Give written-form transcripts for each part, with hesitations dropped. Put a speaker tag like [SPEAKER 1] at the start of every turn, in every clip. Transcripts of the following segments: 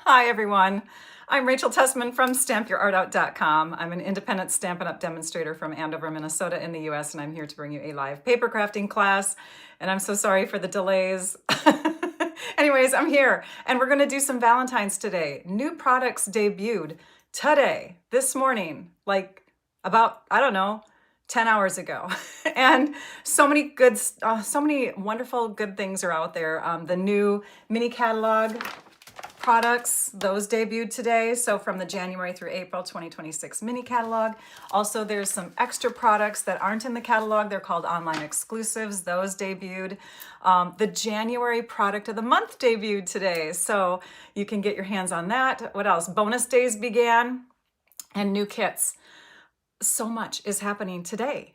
[SPEAKER 1] Hi, everyone. I'm Rachel Tessman from StampYourArtOut.com. I'm an independent Stampin' Up! Demonstrator from Andover, Minnesota in the US, and I'm here to bring you a live paper crafting class. And I'm so sorry for the delays. Anyways, I'm here, and we're going to do some Valentines today. New products debuted today, this morning, like about, I don't know, 10 hours ago. And so many good, so many wonderful good things are out there. The new mini catalog products, those debuted today. So from the January through April 2026 mini catalog. Also, there's some extra products that aren't in the catalog. They're called online exclusives. Those debuted. The January product of the month debuted today. So you can get your hands on that. What else? Bonus days began and new kits. So much is happening today.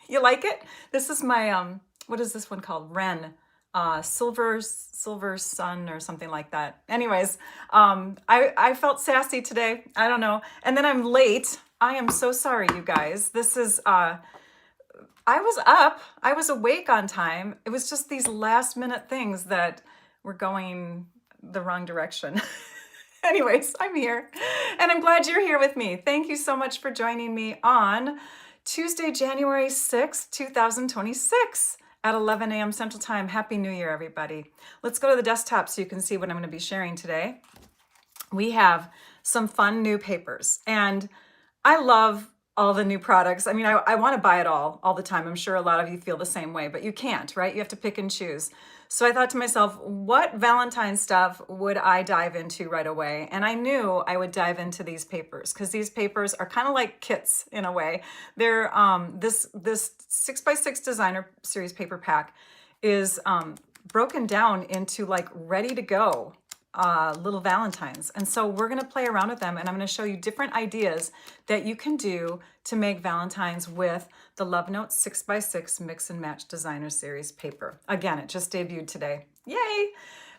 [SPEAKER 1] You like it? This is my, what is this one called? Wren. Silver Sun or something like that. Anyways, I felt sassy today. I don't know. And then I'm late. I am so sorry, you guys. This is, I was up. I was awake on time. It was just these last minute things that were going the wrong direction. Anyways, I'm here and I'm glad you're here with me. Thank you so much for joining me on Tuesday, January 6th, 2026. At 11 a.m. Central Time. Happy New Year, everybody. Let's go to the desktop so you can see what I'm going to be sharing today. We have some fun new papers, and I love all the new products. I mean, I want to buy it all the time. I'm sure a lot of you feel the same way, but you can't, right? You have to pick and choose. So I thought to myself, what Valentine stuff would I dive into right away? And I knew I would dive into these papers because these papers are kind of like kits in a way. They're this 6x6 designer series paper pack is broken down into like ready to go little Valentines. And so we're going to play around with them, and I'm going to show you different ideas that you can do to make Valentines with the Love Notes 6x6 Mix and Match Designer Series paper. Again, it just debuted today. Yay!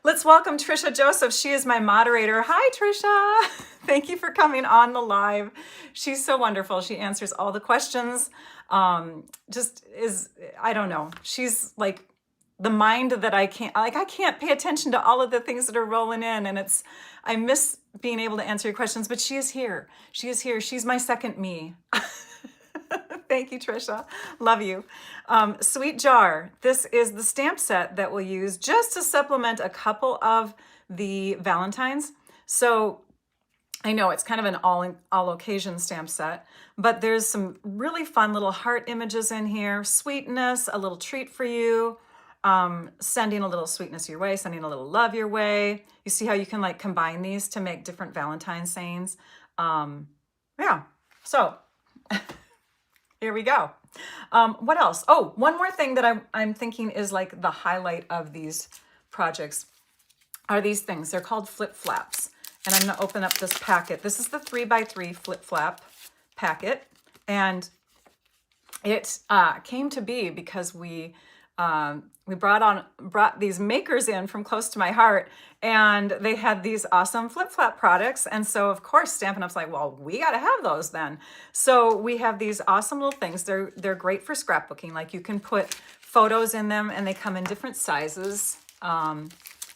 [SPEAKER 1] Let's welcome Trisha Joseph. She is my moderator. Hi, Trisha. Thank you for coming on the live. She's so wonderful. She answers all the questions. Just is, I don't know. She's like the mind that I can't pay attention to all of the things that are rolling in, and I miss being able to answer your questions, but she is here. She is here. She's my second me. Thank you, Trisha. Love you. Sweet Jar. This is the stamp set that we'll use just to supplement a couple of the Valentines. So I know it's kind of an all occasion stamp set, but there's some really fun little heart images in here. Sweetness, a little treat for you. Sending a little sweetness your way, sending a little love your way. You see how you can like combine these to make different Valentine sayings. Yeah, so here we go. What else? Oh, one more thing that I'm thinking is like the highlight of these projects are these things. They're called flip flaps. And I'm gonna open up this packet. This is the 3x3 flip flap packet. And it came to be because we brought these makers in from close to my heart, and they had these awesome flip-flap products. And so of course Stampin' Up's like, well, we got to have those then. So we have these awesome little things. They're great for scrapbooking. Like you can put photos in them, and they come in different sizes. I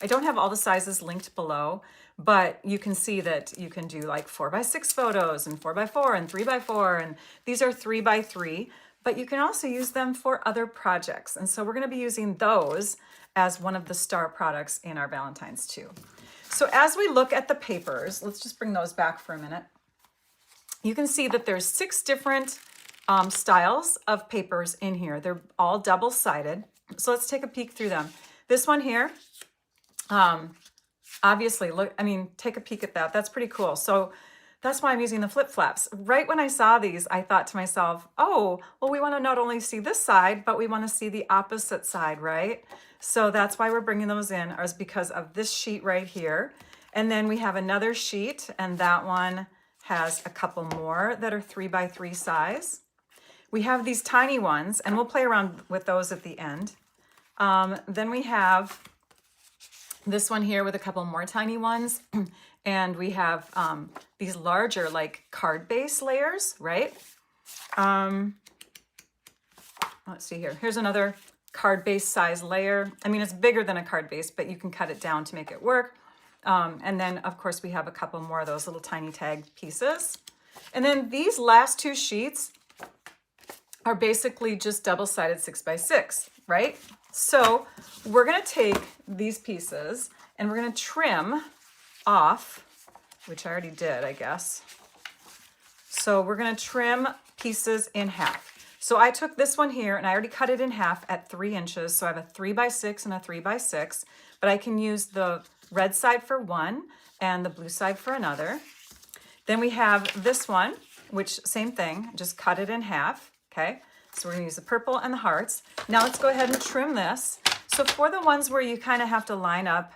[SPEAKER 1] don't have all the sizes linked below, but you can see that you can do like 4x6 photos and 4x4 and 3x4, and these are 3x3. But you can also use them for other projects. And so we're going to be using those as one of the star products in our Valentines too. So as we look at the papers, let's just bring those back for a minute. You can see that there's 6 different styles of papers in here. They're all double-sided. So let's take a peek through them. This one here, obviously, look, I mean, take a peek at that. That's pretty cool. So that's why I'm using the flip flaps. Right when I saw these, I thought to myself, oh, well, we want to not only see this side, but we want to see the opposite side, right? So that's why we're bringing those in, is because of this sheet right here. And then we have another sheet, and that one has a couple more that are 3x3 size. We have these tiny ones, and we'll play around with those at the end. Then we have this one here with a couple more tiny ones. And we have these larger like card base layers, right? Let's see here. Here's another card base size layer. I mean, it's bigger than a card base, but you can cut it down to make it work. And then of course we have a couple more of those little tiny tag pieces. And then these last two sheets are basically just double-sided 6x6, right? So we're gonna take these pieces and we're gonna trim off, which I already did, I guess. So we're gonna trim pieces in half. So I took this one here and I already cut it in half at 3 inches. So I have a 3x6 and a 3x6, but I can use the red side for one and the blue side for another. Then we have this one, which same thing, just cut it in half, okay? So we're gonna use the purple and the hearts. Now let's go ahead and trim this. So for the ones where you kind of have to line up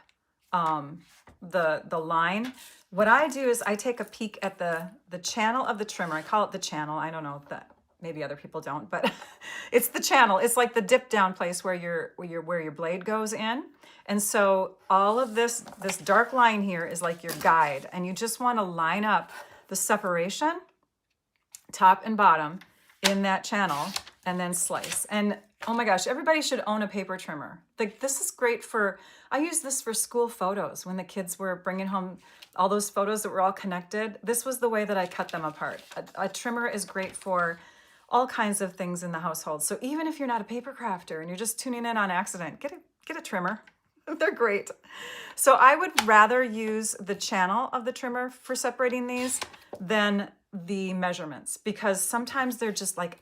[SPEAKER 1] the line, what I do is I take a peek at the channel of the trimmer. I call it the channel. I don't know if that, maybe other people don't, but it's the channel. It's like the dip down place where your blade goes in. And so all of this dark line here is like your guide, and you just want to line up the separation, top and bottom, in that channel, and then slice. And oh my gosh, everybody should own a paper trimmer. Like, this is great for, I use this for school photos when the kids were bringing home all those photos that were all connected. This was the way that I cut them apart. A trimmer is great for all kinds of things in the household. So even if you're not a paper crafter and you're just tuning in on accident, get a trimmer. They're great. So I would rather use the channel of the trimmer for separating these than the measurements, because sometimes they're just like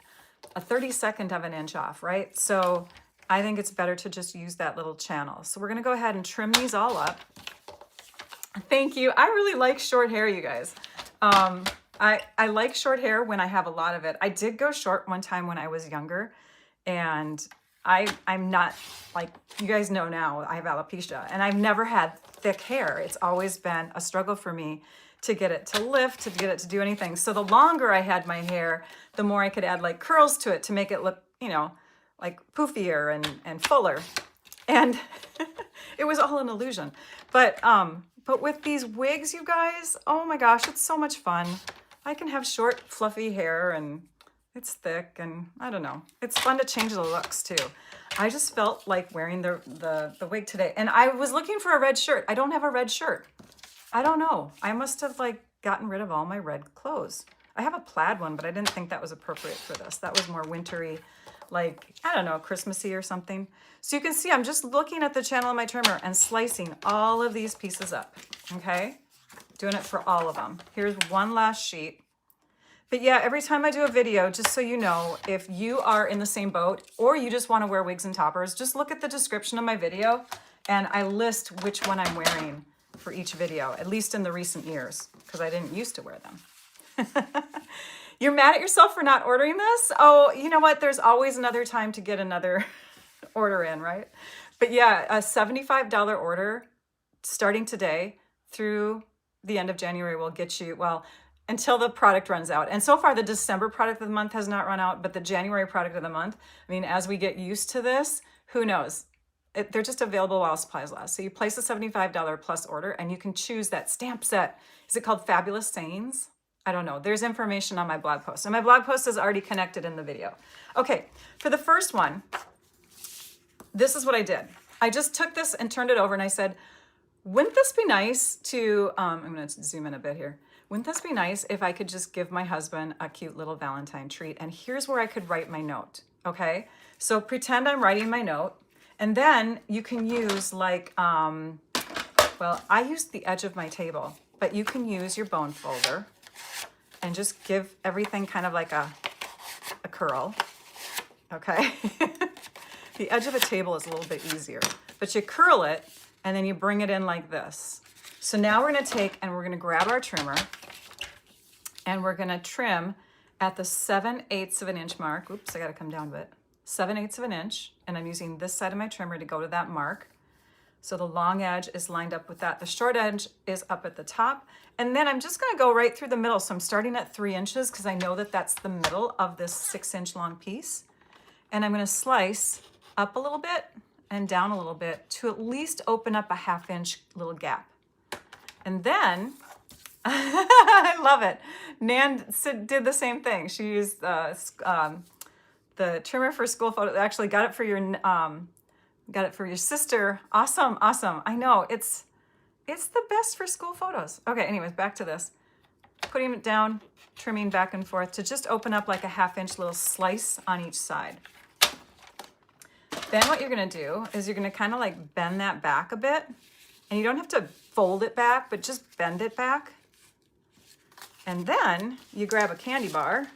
[SPEAKER 1] a 32nd of an inch off, right? So I think it's better to just use that little channel. So we're gonna go ahead and trim these all up. Thank you. I really like short hair, you guys. I like short hair when I have a lot of it. I did go short one time when I was younger, and I'm not, like, you guys know now, I have alopecia, and I've never had thick hair. It's always been a struggle for me to get it to lift, to get it to do anything. So the longer I had my hair, the more I could add like curls to it to make it look, you know, like poofier and fuller. And it was all an illusion. But with these wigs, you guys, oh my gosh, it's so much fun. I can have short, fluffy hair, and it's thick, and I don't know. It's fun to change the looks too. I just felt like wearing the wig today. And I was looking for a red shirt. I don't have a red shirt. I don't know. I must have like gotten rid of all my red clothes. I have a plaid one, but I didn't think that was appropriate for this. That was more wintry, like, I don't know, Christmassy or something. So you can see I'm just looking at the channel of my trimmer and slicing all of these pieces up, okay? Doing it for all of them. Here's one last sheet. But yeah, every time I do a video, just so you know, if you are in the same boat or you just want to wear wigs and toppers, just look at the description of my video and I list which one I'm wearing for each video, at least in the recent years, because I didn't used to wear them. You're mad at yourself for not ordering this? Oh, you know what? There's always another time to get another order in, right? But yeah, a $75 order starting today through the end of January will get you, well, until the product runs out. And so far, the December product of the month has not run out, but the January product of the month, I mean, as we get used to this, who knows? They're just available while supplies last. So you place a $75 plus order and you can choose that stamp set. Is it called Fabulous Sayings? I don't know. There's information on my blog post. And my blog post is already connected in the video. Okay, for the first one, this is what I did. I just took this and turned it over and I said, wouldn't this be nice to, I'm gonna zoom in a bit here. Wouldn't this be nice if I could just give my husband a cute little Valentine treat? And here's where I could write my note, okay? So pretend I'm writing my note. And then you can use like, well, I used the edge of my table, but you can use your bone folder and just give everything kind of like a curl, okay? The edge of a table is a little bit easier, but you curl it and then you bring it in like this. So now we're gonna take and we're gonna grab our trimmer and we're gonna trim at the 7/8 of an inch mark. Oops, I gotta come down a bit. 7/8 of an inch, and I'm using this side of my trimmer to go to that mark. So the long edge is lined up with that. The short edge is up at the top. And then I'm just gonna go right through the middle. So I'm starting at 3 inches because I know that that's the middle of this 6-inch long piece. And I'm gonna slice up a little bit and down a little bit to at least open up a 1/2 inch little gap. And then, I love it. Nan did the same thing. She used the trimmer for school photo. Actually got it for your sister. Awesome, awesome. I know it's It's the best for school photos. Okay, anyways, back to this. Putting it down, trimming back and forth to just open up like a 1/2 inch little slice on each side. Then what you're gonna do is you're gonna kind of like bend that back a bit, and you don't have to fold it back, but just bend it back. And then you grab a candy bar,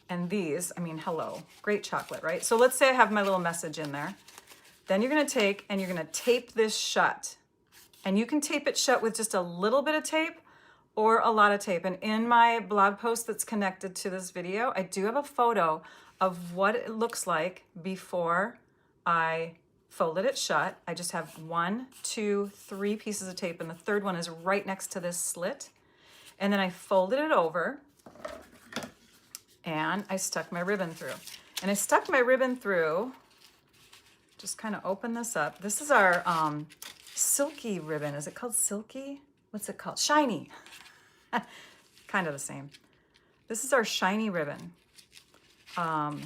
[SPEAKER 1] and these, I mean, hello, great chocolate, right? So let's say I have my little message in there. Then you're gonna take and you're gonna tape this shut. And you can tape it shut with just a little bit of tape or a lot of tape. And in my blog post that's connected to this video, I do have a photo of what it looks like before I folded it shut. I just have 1, 2, 3 pieces of tape, and the third one is right next to this slit. And then I folded it over and I stuck my ribbon through. And I stuck my ribbon through, just kind of open this up. This is our silky ribbon. Is it called silky? What's it called? Shiny. Kind of the same. This is our shiny ribbon.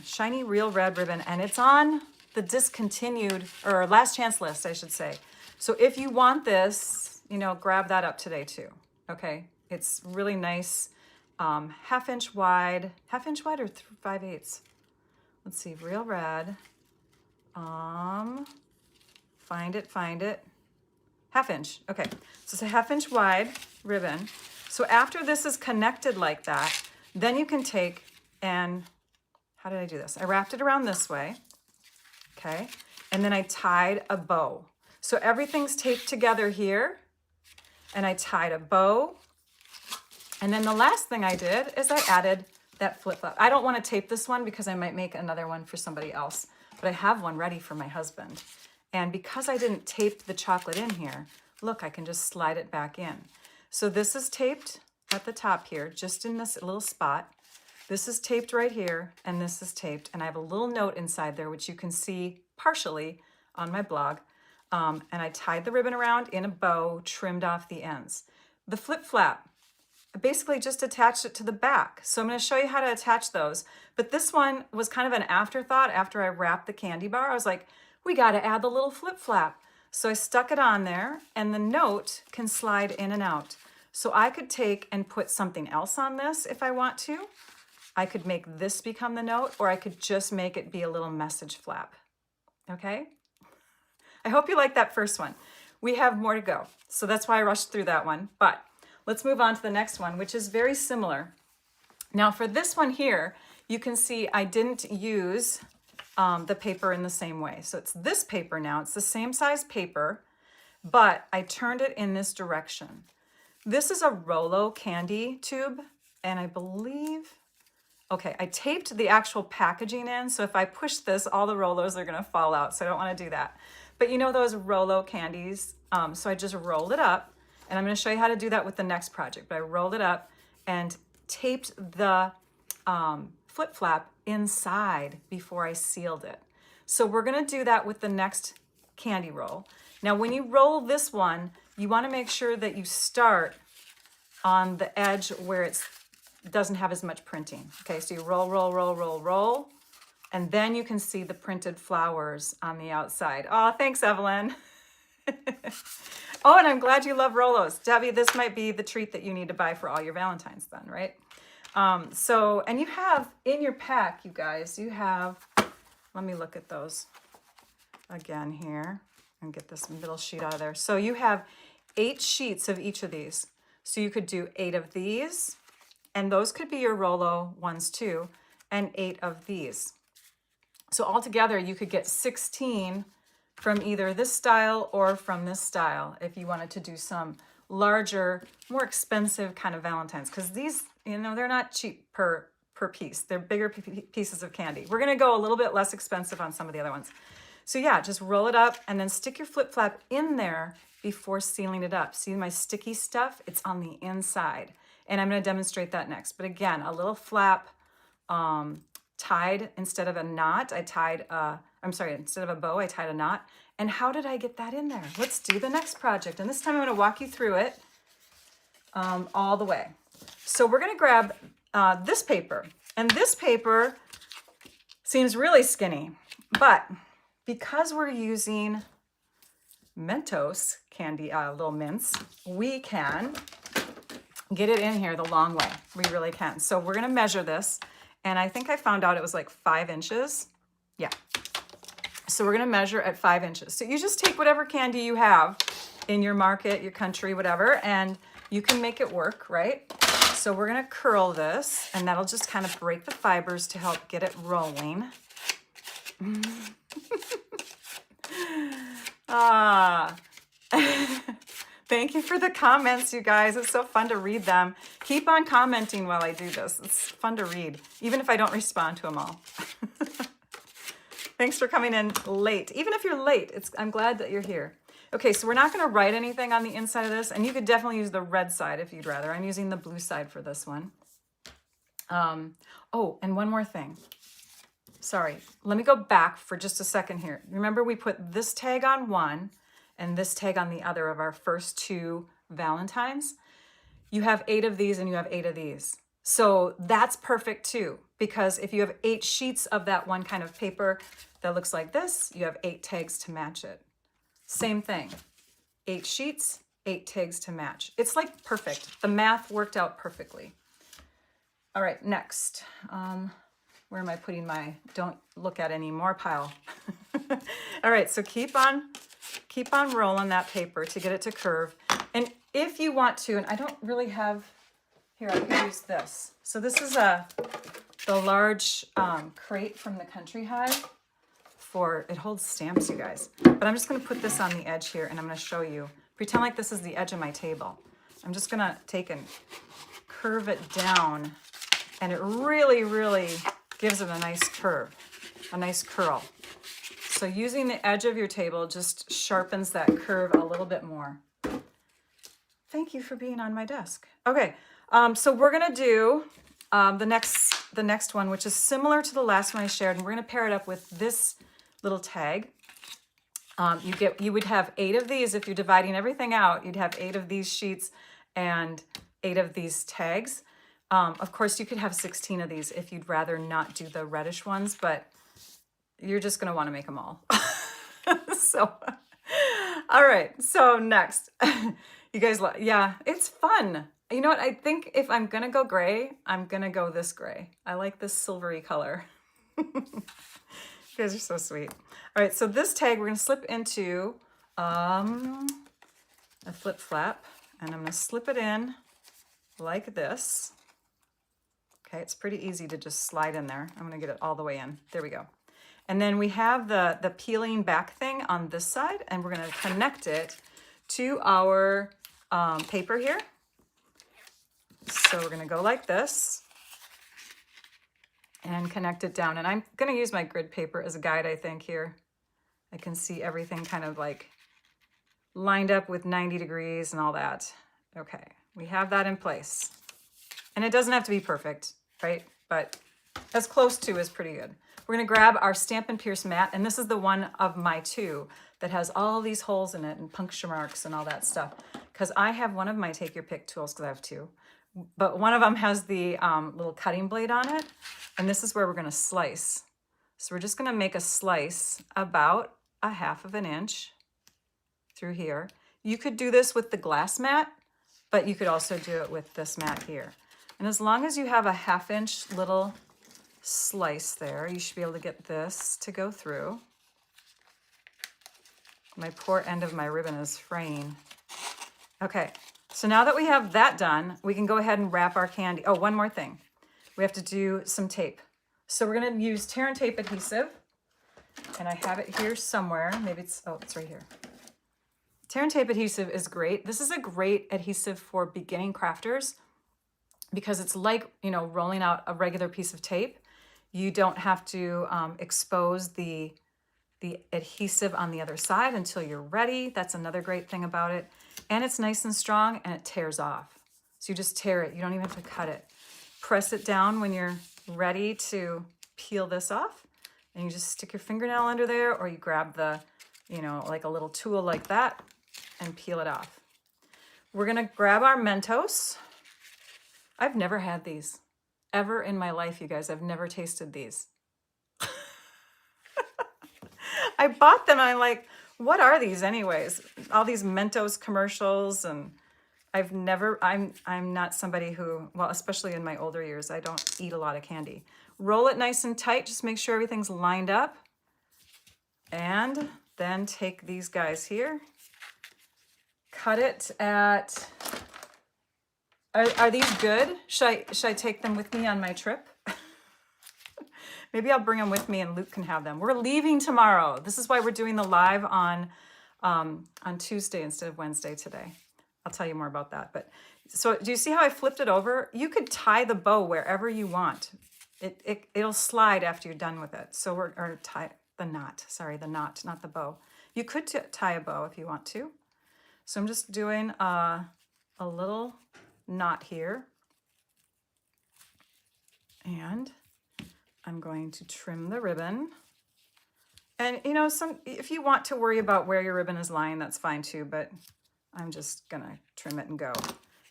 [SPEAKER 1] Shiny real red ribbon, and it's on the discontinued or last chance list, I should say. So if you want this, you know, grab that up today too. Okay, it's really nice. 1/2 inch wide, 1/2 inch wide or 5/8. Let's see, real red. Find it. 1/2 inch. Okay, so it's a 1/2 inch wide ribbon. So after this is connected like that, then you can take and, how did I do this? I wrapped it around this way, okay? And then I tied a bow. So everything's taped together here, and I tied a bow. And then the last thing I did is I added that flip flap. I don't want to tape this one because I might make another one for somebody else, but I have one ready for my husband. And because I didn't tape the chocolate in here, look, I can just slide it back in. So this is taped at the top here, just in this little spot. This is taped right here, and this is taped. And I have a little note inside there, which you can see partially on my blog. And I tied the ribbon around in a bow, trimmed off the ends. The flip flap, I basically just attached it to the back. So I'm going to show you how to attach those. But this one was kind of an afterthought after I wrapped the candy bar. I was like, we got to add the little flip flap. So I stuck it on there, and the note can slide in and out. So I could take and put something else on this if I want to. I could make this become the note, or I could just make it be a little message flap. Okay? I hope you like that first one. We have more to go. So that's why I rushed through that one. But let's move on to the next one, which is very similar. Now for this one here, you can see I didn't use the paper in the same way. So it's this paper now. It's the same size paper, but I turned it in this direction. This is a Rolo candy tube, and I believe, okay, I taped the actual packaging in, so if I push this, all the Rolos are gonna fall out, so I don't wanna do that. But you know those Rolo candies, so I just rolled it up, and I'm gonna show you how to do that with the next project, but I rolled it up and taped the flip flap inside before I sealed it. So we're gonna do that with the next candy roll. Now when you roll this one, you wanna make sure that you start on the edge where it doesn't have as much printing. Okay, so you roll, and then you can see the printed flowers on the outside. Oh, thanks, Evelyn. Oh, and I'm glad you love Rolos. Debbie, this might be the treat that you need to buy for all your Valentines then, right? And you have in your pack, you guys, you have, let me look at those again here and get this middle sheet out of there. So you have 8 sheets of each of these. So you could do 8 of these, and those could be your Rolo ones too, and 8 of these. So altogether you could get 16 from either this style or from this style if you wanted to do some larger, more expensive kind of Valentines, because these, you know, they're not cheap per piece. They're bigger pieces of candy. We're gonna go a little bit less expensive on some of the other ones. So yeah, just roll it up and then stick your flip flap in there before sealing it up. See my sticky stuff? It's on the inside. And I'm gonna demonstrate that next. But again, a little flap tied instead of a knot. Instead of a bow, I tied a knot. And how did I get that in there? Let's do the next project. And this time I'm gonna walk you through it all the way. So we're gonna grab this paper. And this paper seems really skinny, but because we're using Mentos candy, little mints, we can get it in here the long way. We really can. So we're gonna measure this, and I think I found out it was like 5 inches. Yeah. So we're gonna measure at 5 inches. So you just take whatever candy you have in your market, your country, whatever, and you can make it work, right? So we're gonna curl this, and that'll just kind of break the fibers to help get it rolling. Ah. Thank you for the comments, you guys. It's so fun to read them. Keep on commenting while I do this. It's fun to read, even if I don't respond to them all. Thanks for coming in late. Even if you're late, I'm glad that you're here. Okay, so we're not going to write anything on the inside of this, and you could definitely use the red side if you'd rather. I'm using the blue side for this one. Oh, and one more thing. Sorry, let me go back for just a second here. Remember, we put this tag on one and this tag on the other of our first 2 Valentines. You have 8 of these and you have 8 of these. So that's perfect too, because if you have 8 sheets of that one kind of paper that looks like this, you have 8 tags to match it. Same thing, 8 sheets, 8 tags to match. It's like perfect. The math worked out perfectly. All right, next. Where am I putting my don't look at anymore pile? All right, so keep on rolling that paper to get it to curve. And if you want to, and I don't really have, here, I can use this. So this is the large crate from the Country Hive it holds stamps, you guys. But I'm just gonna put this on the edge here, and I'm gonna show you. Pretend like this is the edge of my table. I'm just gonna take and curve it down, and it really, really gives it a nice curve, a nice curl. So using the edge of your table just sharpens that curve a little bit more. Thank you for being on my desk. Okay, so we're gonna do the next one, which is similar to the last one I shared, and we're gonna pair it up with this little tag. You would have 8 of these if you're dividing everything out. You'd have 8 of these sheets and 8 of these tags. Of course, you could have 16 of these if you'd rather not do the reddish ones, but you're just going to want to make them all. So, all right. So next, you guys, yeah, it's fun. You know what? I think if I'm going to go gray, I'm going to go this gray. I like this silvery color. You guys are so sweet. All right. So this tag, we're going to slip into a flip flap, and I'm going to slip it in like this. Okay, it's pretty easy to just slide in there. I'm gonna get it all the way in. There we go. And then we have the peeling back thing on this side, and we're gonna connect it to our paper here. So we're gonna go like this and connect it down. And I'm gonna use my grid paper as a guide, I think, here. I can see everything kind of like lined up with 90 degrees and all that. Okay, we have that in place. And it doesn't have to be perfect, right? But as close to is pretty good. We're gonna grab our Stampin' Pierce mat, and this is the one of my 2 that has all these holes in it and puncture marks and all that stuff. Because I have one of my take your pick tools, because I have 2. But one of them has the little cutting blade on it, and this is where we're gonna slice. So we're just gonna make a slice about 1/2 inch through here. You could do this with the glass mat, but you could also do it with this mat here. And as long as you have a 1/2 inch little slice there, you should be able to get this to go through. My poor end of my ribbon is fraying. Okay, so now that we have that done, we can go ahead and wrap our candy. Oh, one more thing. We have to do some tape. So we're gonna use tear and tape adhesive, and I have it here somewhere. Maybe it's right here. Tear and tape adhesive is great. This is a great adhesive for beginning crafters because it's like, you know, rolling out a regular piece of tape. You don't have to expose the adhesive on the other side until you're ready. That's another great thing about it. And it's nice and strong, and it tears off. So you just tear it. You don't even have to cut it. Press it down when you're ready to peel this off, and you just stick your fingernail under there, or you grab the, you know, like a little tool like that and peel it off. We're gonna grab our Mentos. I've never had these ever in my life, you guys. I've never tasted these. I bought them and I'm like, what are these anyways? all these Mentos commercials, and I'm not somebody who, well, especially in my older years, I don't eat a lot of candy. Roll it nice and tight. Just make sure everything's lined up. And then take these guys here. Cut it at, are these good? Should I take them with me on my trip? Maybe I'll bring them with me and Luke can have them. We're leaving tomorrow. This is why we're doing the live on Tuesday instead of Wednesday today. I'll tell you more about that. But so do you see how I flipped it over? You could tie the bow wherever you want. It'll slide after you're done with it. So or tie the knot. Sorry, the knot, not the bow. You could tie a bow if you want to. So I'm just doing a little knot here. And I'm going to trim the ribbon. And you know, if you want to worry about where your ribbon is lying, that's fine too, but I'm just gonna trim it and go.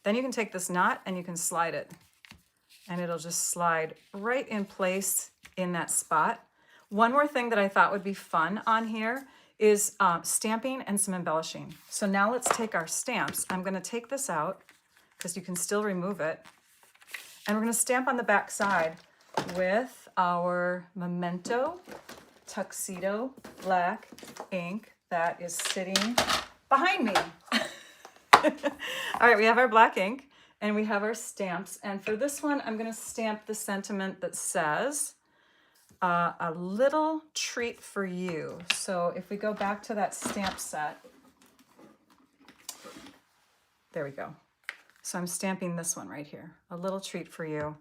[SPEAKER 1] Then you can take this knot and you can slide it. And it'll just slide right in place in that spot. One more thing that I thought would be fun on here is stamping and some embellishing. So now let's take our stamps. I'm gonna take this out because you can still remove it. And we're gonna stamp on the back side with our Memento Tuxedo black ink that is sitting behind me. All right, we have our black ink and we have our stamps. And for this one, I'm gonna stamp the sentiment that says, a little treat for you. So if we go back to that stamp set, there we go. So I'm stamping this one right here, a little treat for you.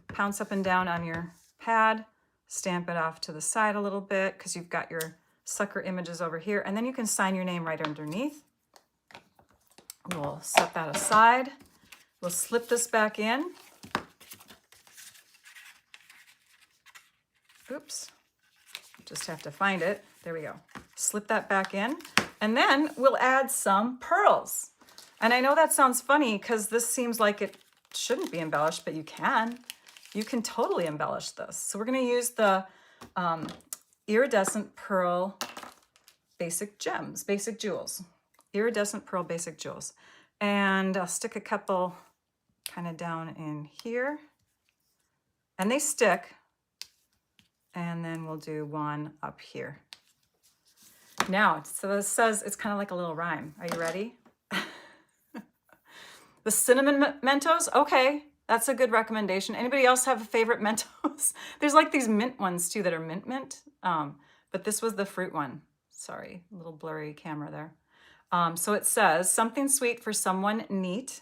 [SPEAKER 1] Pounce up and down on your pad, stamp it off to the side a little bit because you've got your sucker images over here, and then you can sign your name right underneath. We'll set that aside. We'll slip this back in. Oops, just have to find it. There we go. Slip that back in, and then we'll add some pearls. And I know that sounds funny because this seems like it shouldn't be embellished, but you can. You can totally embellish this. So we're gonna use the iridescent pearl basic gems, basic jewels. Iridescent pearl basic jewels. And I'll stick a couple kind of down in here. And they stick. And then we'll do one up here. Now, so this says it's kind of like a little rhyme. Are you ready? The cinnamon Mentos, okay, that's a good recommendation. Anybody else have a favorite Mentos? There's like these mint ones too that are mint, but this was the fruit one. Sorry, a little blurry camera there. So it says, something sweet for someone neat,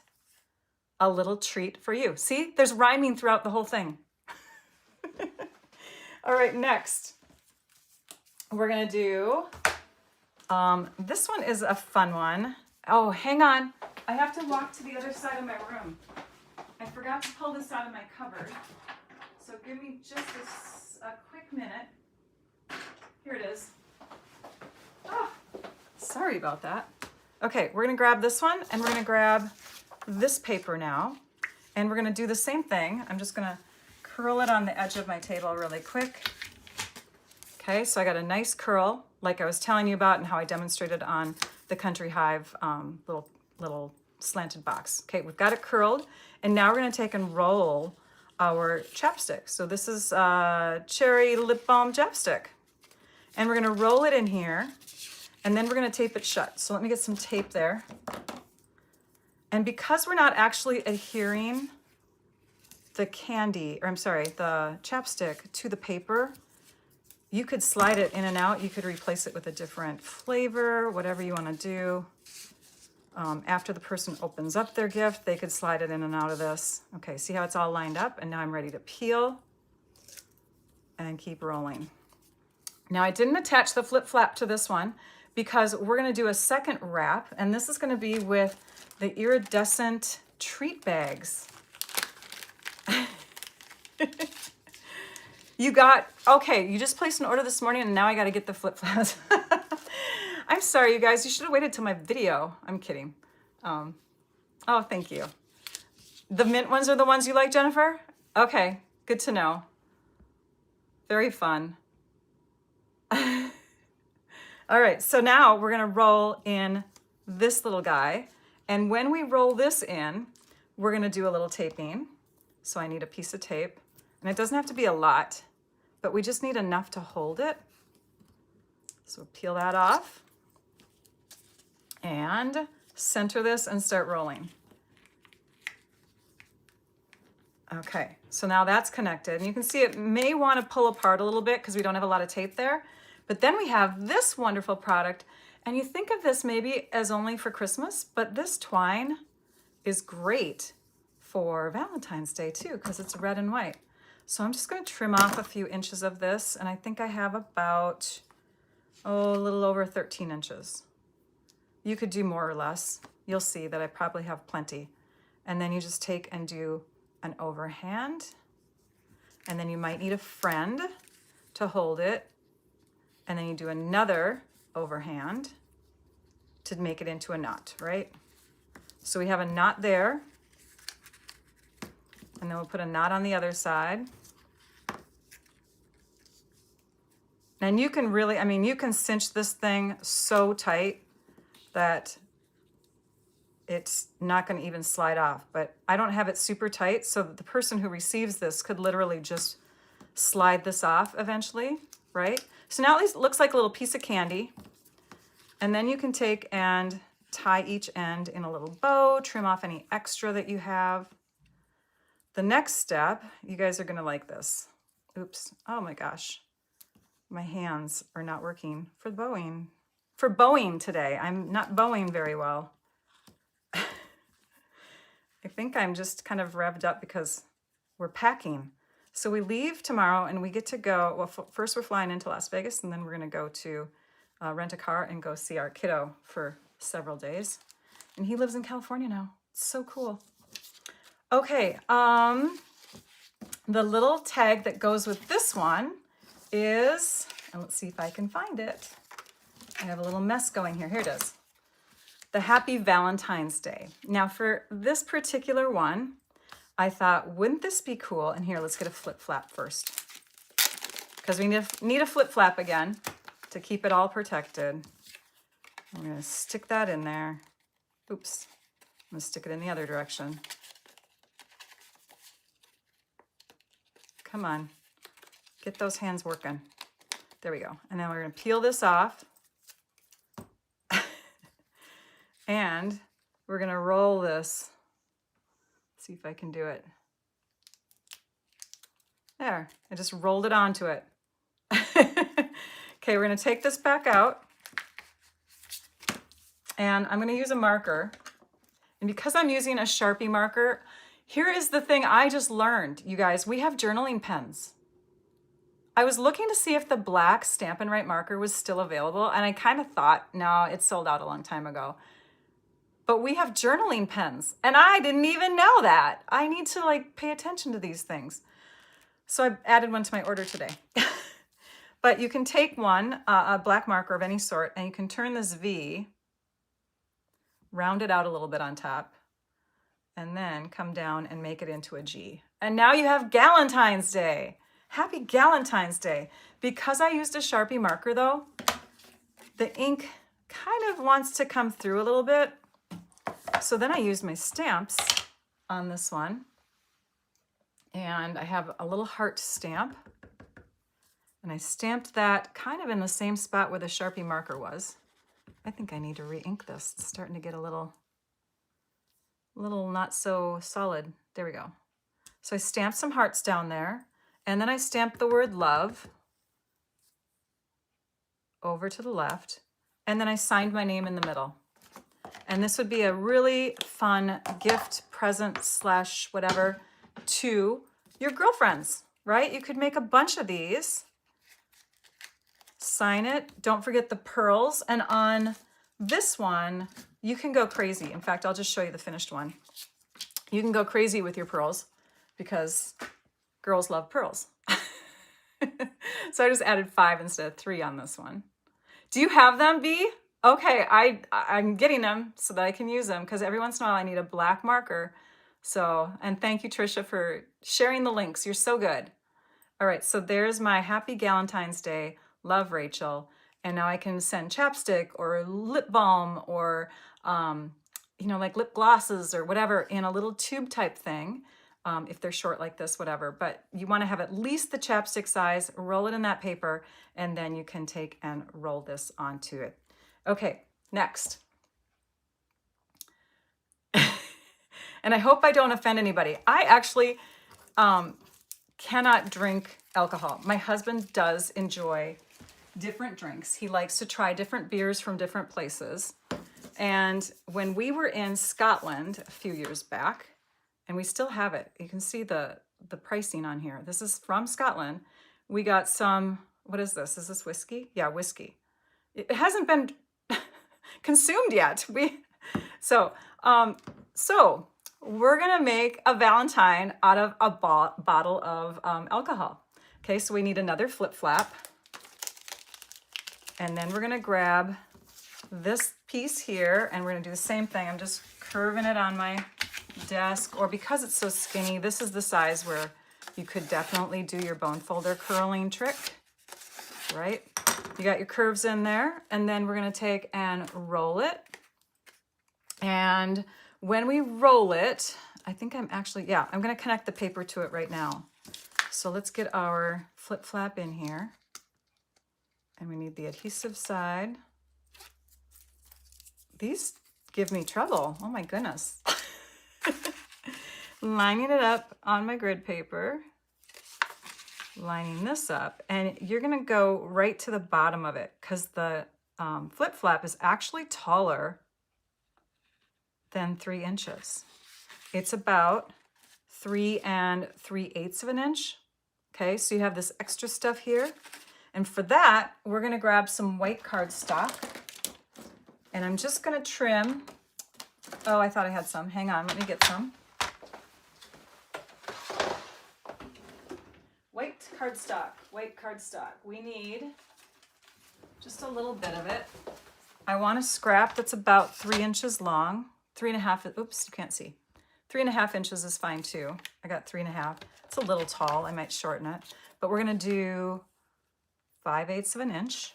[SPEAKER 1] a little treat for you. See, there's rhyming throughout the whole thing. All right, next, we're gonna do, this one is a fun one. Oh, hang on. I have to walk to the other side of my room. I forgot to pull this out of my cupboard. So give me just a quick minute. Here it is. Oh, sorry about that. Okay, we're gonna grab this one and we're gonna grab this paper now. And we're gonna do the same thing. I'm just gonna curl it on the edge of my table really quick. Okay, so I got a nice curl like I was telling you about and how I demonstrated on the Country Hive little slanted box. Okay, we've got it curled, and now we're gonna take and roll our chapstick. So this is cherry lip balm chapstick. And we're gonna roll it in here, and then we're gonna tape it shut. So let me get some tape there. And because we're not actually adhering the candy, or I'm sorry, the chapstick to the paper, you could slide it in and out. You could replace it with a different flavor, whatever you want to do. After the person opens up their gift, they could slide it in and out of this. Okay, see how it's all lined up? And now I'm ready to peel and keep rolling. Now I didn't attach the flip flap to this one because we're going to do a second wrap, and this is going to be with the iridescent treat bags. Okay, you just placed an order this morning and now I got to get the flip flops. I'm sorry, you guys. You should have waited till my video. I'm kidding. Oh, thank you. The mint ones are the ones you like, Jennifer? Okay, good to know. Very fun. All right, so now we're gonna roll in this little guy. And when we roll this in, we're gonna do a little taping. So I need a piece of tape. And it doesn't have to be a lot, but we just need enough to hold it. So peel that off and center this and start rolling. Okay, so now that's connected. And you can see it may want to pull apart a little bit because we don't have a lot of tape there. But then we have this wonderful product. And you think of this maybe as only for Christmas, but this twine is great for Valentine's Day too, because it's red and white. So I'm just going to trim off a few inches of this. And I think I have about, a little over 13 inches. You could do more or less. You'll see that I probably have plenty. And then you just take and do an overhand. And then you might need a friend to hold it. And then you do another overhand to make it into a knot, right? So we have a knot there. And then we'll put a knot on the other side. And you can really, you can cinch this thing so tight that it's not going to even slide off. But I don't have it super tight, so the person who receives this could literally just slide this off eventually, right? So now at least it looks like a little piece of candy. And then you can take and tie each end in a little bow, trim off any extra that you have. The next step, you guys are going to like this. Oops. Oh my gosh. My hands are not working for bowing. For bowing today. I'm not bowing very well. I think I'm just kind of revved up because we're packing. So we leave tomorrow and we get to go, well, first we're flying into Las Vegas and then we're going to go to rent a car and go see our kiddo for several days. And he lives in California now. It's so cool. Okay, the little tag that goes with this one is, and let's see if I can find it. I have a little mess going here. Here it is. The Happy Valentine's Day. Now for this particular one, I thought, wouldn't this be cool? And here, let's get a flip flap first. Because we need a flip flap again to keep it all protected. I'm gonna stick that in there. Oops, I'm gonna stick it in the other direction. Come on, get those hands working. There we go. And then we're gonna peel this off. And we're gonna roll this. See if I can do it. There, I just rolled it onto it. Okay, we're gonna take this back out. And I'm gonna use a marker. And because I'm using a Sharpie marker, here is the thing I just learned, you guys. We have journaling pens. I was looking to see if the black Stampin' Write marker was still available, and I kind of thought, no, it sold out a long time ago. But we have journaling pens, and I didn't even know that. I need to pay attention to these things. So I added one to my order today. But you can take one, a black marker of any sort, and you can turn this V, round it out a little bit on top, and then come down and make it into a G. And now you have Galentine's Day. Happy Galentine's Day. Because I used a Sharpie marker though, the ink kind of wants to come through a little bit. So then I used my stamps on this one. And I have a little heart stamp. And I stamped that kind of in the same spot where the Sharpie marker was. I think I need to re-ink this. It's starting to get a little not so solid. There we go. So I stamped some hearts down there. And then I stamped the word love over to the left. And then I signed my name in the middle. And this would be a really fun gift, present / whatever to your girlfriends, right? You could make a bunch of these. Sign it. Don't forget the pearls. And on this one, you can go crazy. In fact, I'll just show you the finished one. You can go crazy with your pearls because girls love pearls. So I just added 5 instead of 3 on this one. Do you have them, Bee? Okay, I'm getting them so that I can use them because every once in a while I need a black marker. So, and thank you, Trisha, for sharing the links. You're so good. All right, so there's my Happy Galentine's Day. Love, Rachel. And now I can send chapstick or lip balm or, you know, like lip glosses or whatever in a little tube type thing. If they're short like this, whatever. But you want to have at least the chapstick size, roll it in that paper, and then you can take and roll this onto it. Okay, next. And I hope I don't offend anybody. I actually cannot drink alcohol. My husband does enjoy different drinks. He likes to try different beers from different places. And when we were in Scotland a few years back, and we still have it, you can see the pricing on here. This is from Scotland. We got some, what is this? Is this whiskey? Yeah, whiskey. It hasn't been consumed yet. So we're gonna make a Valentine out of a bottle of alcohol. Okay, so we need another flip flap. And then we're gonna grab this piece here and we're gonna do the same thing. I'm just curving it on my desk, or because it's so skinny, this is the size where you could definitely do your bone folder curling trick, right? You got your curves in there, and then we're gonna take and roll it. And when we roll it, I think I'm gonna connect the paper to it right now. So let's get our flip flap in here. And we need the adhesive side. These give me trouble, oh my goodness. Lining it up on my grid paper, lining this up, and you're gonna go right to the bottom of it because the flip flap is actually taller than 3 inches. It's about 3 3/8 of an inch. Okay, so you have this extra stuff here. And for that, we're gonna grab some white cardstock, and I'm just gonna trim. Oh, I thought I had some. Hang on, let me get some. White cardstock. We need just a little bit of it. I want a scrap that's about 3 inches long. 3.5, oops, you can't see. 3.5 inches is fine too. I got 3.5. It's a little tall, I might shorten it. But we're gonna do 5/8 of an inch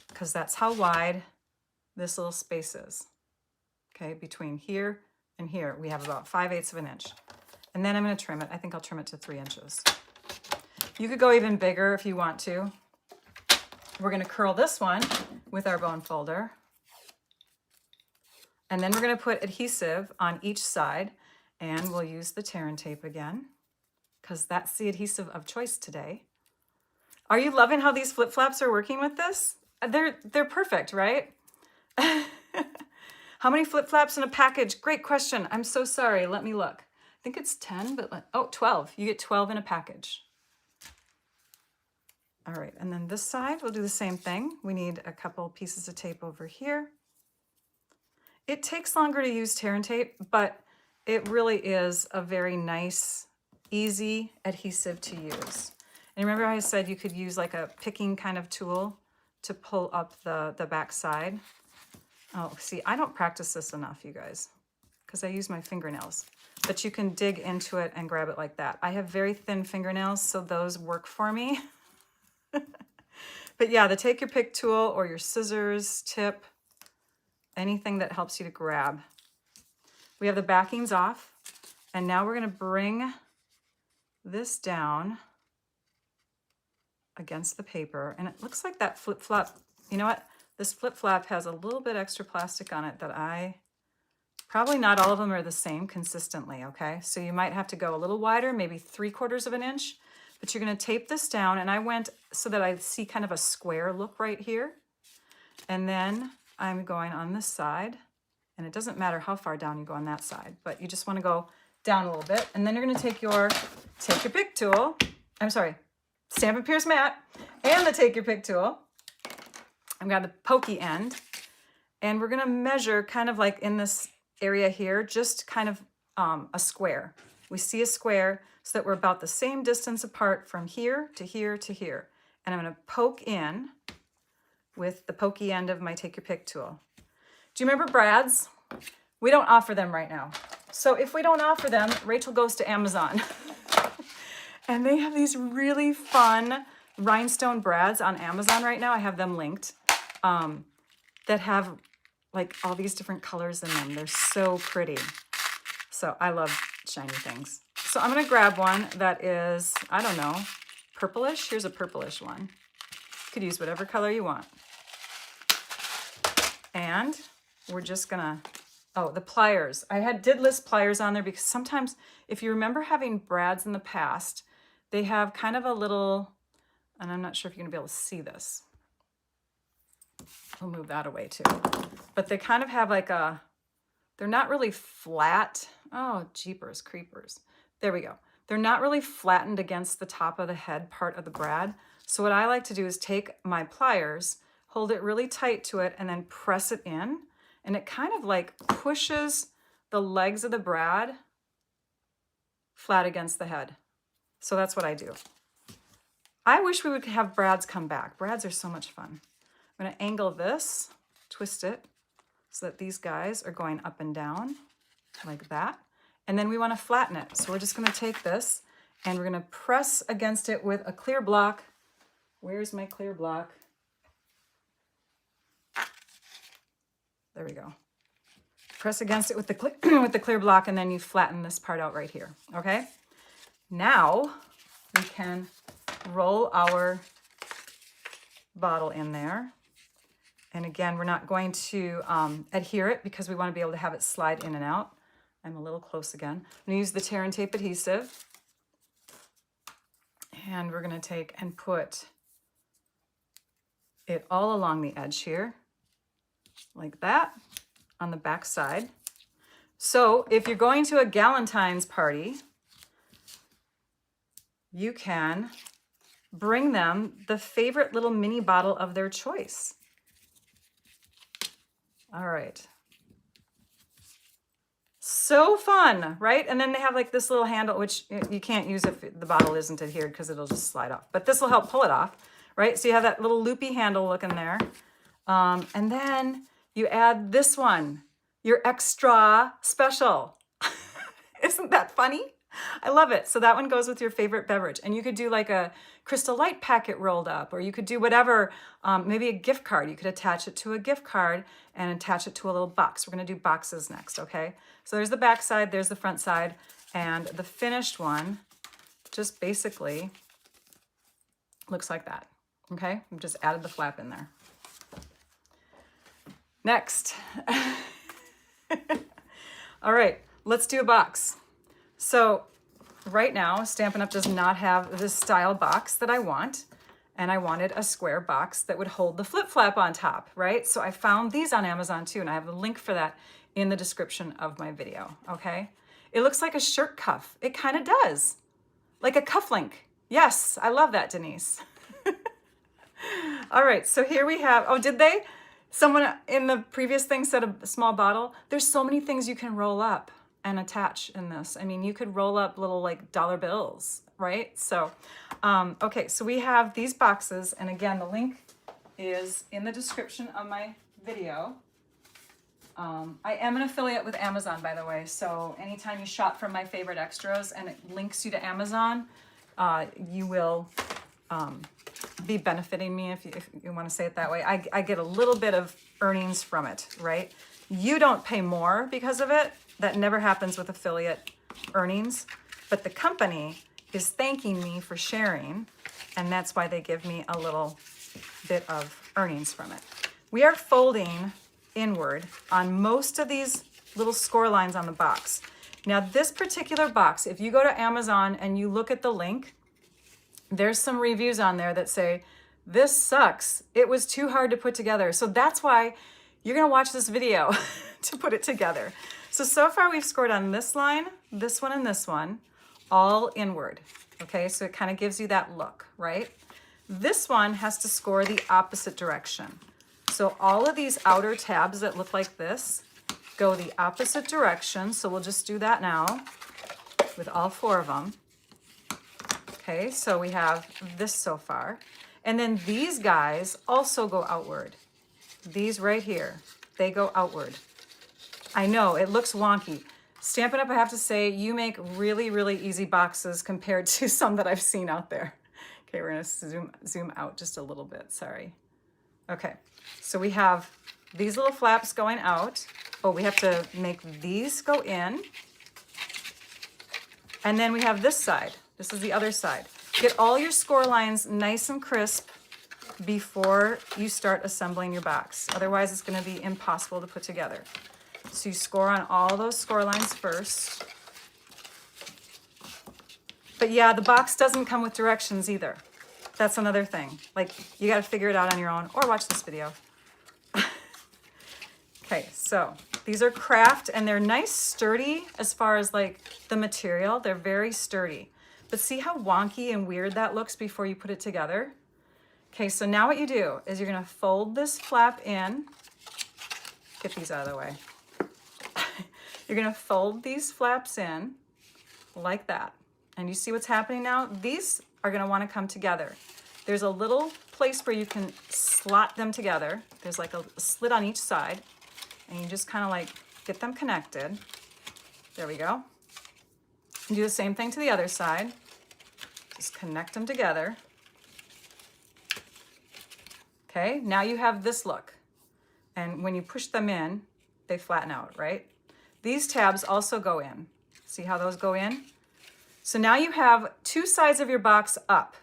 [SPEAKER 1] because that's how wide this little space is. Okay, between here and here, we have about 5/8 of an inch. And then I'm gonna trim it. I think I'll trim it to 3 inches. You could go even bigger if you want to. We're gonna curl this one with our bone folder. And then we're gonna put adhesive on each side, and we'll use the tear and tape again because that's the adhesive of choice today. Are you loving how these flip flaps are working with this? They're perfect, right? How many flip flaps in a package? Great question. I'm so sorry. Let me look. I think it's 10, but 12. You get 12 in a package. All right, and then this side, we'll do the same thing. We need a couple pieces of tape over here. It takes longer to use tear and tape, but it really is a very nice, easy adhesive to use. And remember how I said you could use like a picking kind of tool to pull up the back side? Oh, see, I don't practice this enough, you guys, because I use my fingernails. But you can dig into it and grab it like that. I have very thin fingernails, so those work for me. But yeah, the take your pick tool or your scissors, tip, anything that helps you to grab. We have the backings off, and now we're gonna bring this down against the paper, and it looks like that flip flap, you know what? This flip flap has a little bit extra plastic on it that probably not all of them are the same consistently, okay? So you might have to go a little wider, maybe 3/4 of an inch, but you're gonna tape this down, and I went so that I see kind of a square look right here. And then I'm going on this side, and it doesn't matter how far down you go on that side, but you just wanna go down a little bit, and then you're gonna take your pick tool, Stampin' Pierce mat, and the take your pick tool. I've got the pokey end, and we're gonna measure kind of like in this area here, just kind of a square. We see a square so that we're about the same distance apart from here to here to here. And I'm gonna poke in with the pokey end of my take your pick tool. Do you remember brads? We don't offer them right now. So if we don't offer them, Rachel goes to Amazon. And they have these really fun rhinestone brads on Amazon right now. I have them linked, that have like all these different colors in them. They're so pretty. So I love shiny things. So I'm gonna grab one that is, I don't know, purplish. Here's a purplish one. You could use whatever color you want. And we're just gonna, oh, the pliers. I did list pliers on there because sometimes if you remember having brads in the past, they have kind of a little, and I'm not sure if you're gonna be able to see this. We'll move that away too. But they kind of have like a, they're not really flat. Oh, jeepers creepers. There we go. They're not really flattened against the top of the head part of the brad. So what I like to do is take my pliers, hold it really tight to it, and then press it in. And it kind of like pushes the legs of the brad flat against the head. So that's what I do. I wish we would have brads come back. Brads are so much fun. I'm gonna angle this, twist it, so that these guys are going up and down like that. And then we wanna flatten it. So we're just gonna take this and we're gonna press against it with a clear block. Where's my clear block? There we go. Press against it with the clear block, and then you flatten this part out right here, okay? Now we can roll our bottle in there. And again, we're not going to adhere it because we want to be able to have it slide in and out. I'm a little close again. I'm going to use the tear and tape adhesive. And we're going to take and put it all along the edge here, like that, on the back side. So if you're going to a Galentine's party, you can bring them the favorite little mini bottle of their choice. All right. So fun, right? And then they have like this little handle, which you can't use if the bottle isn't adhered because it'll just slide off. But this will help pull it off, right? So you have that little loopy handle looking there. And then you add this one, your extra special. Isn't that funny? I love it. So that one goes with your favorite beverage. And you could do like a Crystal Light packet rolled up, or you could do whatever, maybe a gift card. You could attach it to a gift card and attach it to a little box. We're going to do boxes next, okay? So there's the back side, there's the front side, and the finished one just basically looks like that, okay? I've just added the flap in there. Next. All right, let's do a box. So right now, Stampin' Up! Does not have this style box that I want, and I wanted a square box that would hold the flip flap on top, right? So I found these on Amazon too, and I have a link for that in the description of my video, okay? It looks like a shirt cuff. It kind of does, like a cuff link. Yes, I love that, Denise. All right, so here we have, oh, did they? Someone in the previous thing said a small bottle. There's so many things you can roll up and attach in this. I mean, you could roll up little like dollar bills, right? So, okay, so we have these boxes, and again, the link is in the description of my video. I am an affiliate with Amazon, by the way, so anytime you shop from my favorite extras and it links you to Amazon, you will be benefiting me, if you want to say it that way. I get a little bit of earnings from it, right? You don't pay more because of it. That never happens with affiliate earnings, but the company is thanking me for sharing, and that's why they give me a little bit of earnings from it. We are folding inward on most of these little score lines on the box. Now this particular box, if you go to Amazon and you look at the link, there's some reviews on there that say, this sucks. It was too hard to put together. So that's why you're gonna watch this video to put it together. So far we've scored on this line, this one, and this one, all inward. Okay, so it kind of gives you that look, right? This one has to score the opposite direction. So all of these outer tabs that look like this go the opposite direction. So we'll just do that now with all 4 of them. Okay, so we have this so far. And then these guys also go outward. These right here, they go outward. I know, it looks wonky. Stampin' Up!, I have to say, you make really, really easy boxes compared to some that I've seen out there. Okay, we're gonna zoom out just a little bit, sorry. Okay, so we have these little flaps going out. Oh, we have to make these go in. And then we have this side. This is the other side. Get all your score lines nice and crisp before you start assembling your box. Otherwise, it's gonna be impossible to put together. So you score on all those score lines first. But yeah, the box doesn't come with directions either. That's another thing. Like, you gotta figure it out on your own or watch this video. Okay, so these are craft and they're nice sturdy as far as like the material. They're very sturdy. But see how wonky and weird that looks before you put it together? Okay, so now what you do is you're gonna fold this flap in. Get these out of the way. You're gonna fold these flaps in like that. And you see what's happening now? These are gonna wanna come together. There's a little place where you can slot them together. There's like a slit on each side. And you just kind of like get them connected. There we go. And do the same thing to the other side. Just connect them together. Okay, now you have this look. And when you push them in, they flatten out, right? These tabs also go in. See how those go in? So now you have two sides of your box up.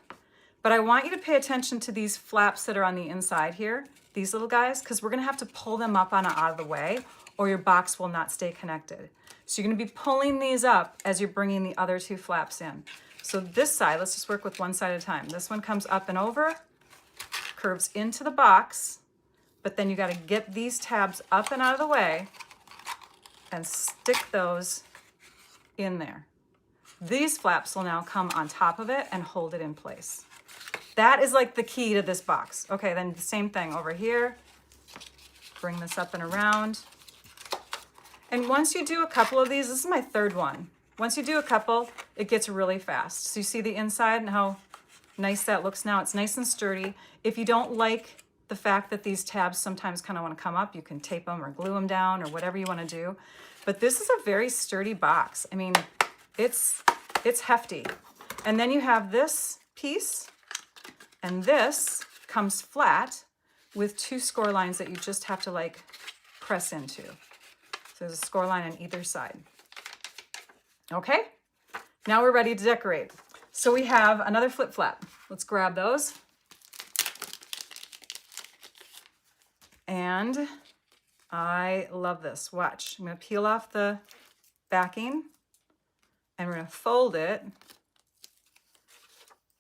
[SPEAKER 1] But I want you to pay attention to these flaps that are on the inside here. These little guys, because we're gonna have to pull them up out of the way or your box will not stay connected. So you're gonna be pulling these up as you're bringing the other two flaps in. So this side, let's just work with one side at a time. This one comes up and over, curves into the box, but then you gotta get these tabs up and out of the way and stick those in there. These flaps will now come on top of it and hold it in place. That is like the key to this box. Okay, then the same thing over here. Bring this up and around. And once you do a couple of these, this is my third one. Once you do a couple, it gets really fast. So you see the inside and how nice that looks now. It's nice and sturdy. If you don't like the fact that these tabs sometimes kind of want to come up, you can tape them or glue them down or whatever you want to do. But this is a very sturdy box. I mean, it's hefty. And then you have this piece. And this comes flat with two score lines that you just have to like press into. So there's a score line on either side. Okay, now we're ready to decorate. So we have another flip flap. Let's grab those. And I love this. Watch, I'm gonna peel off the backing and we're gonna fold it.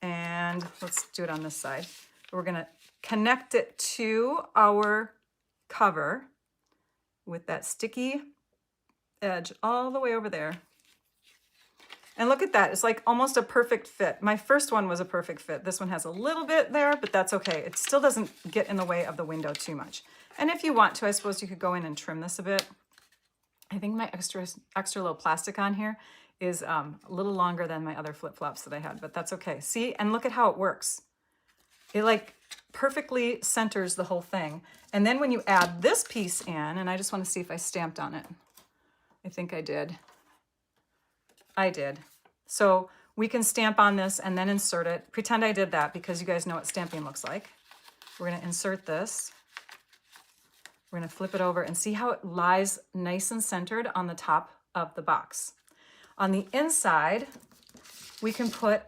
[SPEAKER 1] And let's do it on this side. We're gonna connect it to our cover with that sticky edge all the way over there. And look at that, it's like almost a perfect fit. My first one was a perfect fit. This one has a little bit there, but that's okay. It still doesn't get in the way of the window too much. And if you want to, I suppose you could go in and trim this a bit. I think my extra little plastic on here is a little longer than my other flip-flops that I had, but that's okay. See, and look at how it works. It like perfectly centers the whole thing. And then when you add this piece in, and I just want to see if I stamped on it. I think I did. I did. So we can stamp on this and then insert it. Pretend I did that because you guys know what stamping looks like. We're gonna insert this. We're gonna flip it over and see how it lies nice and centered on the top of the box. On the inside, we can put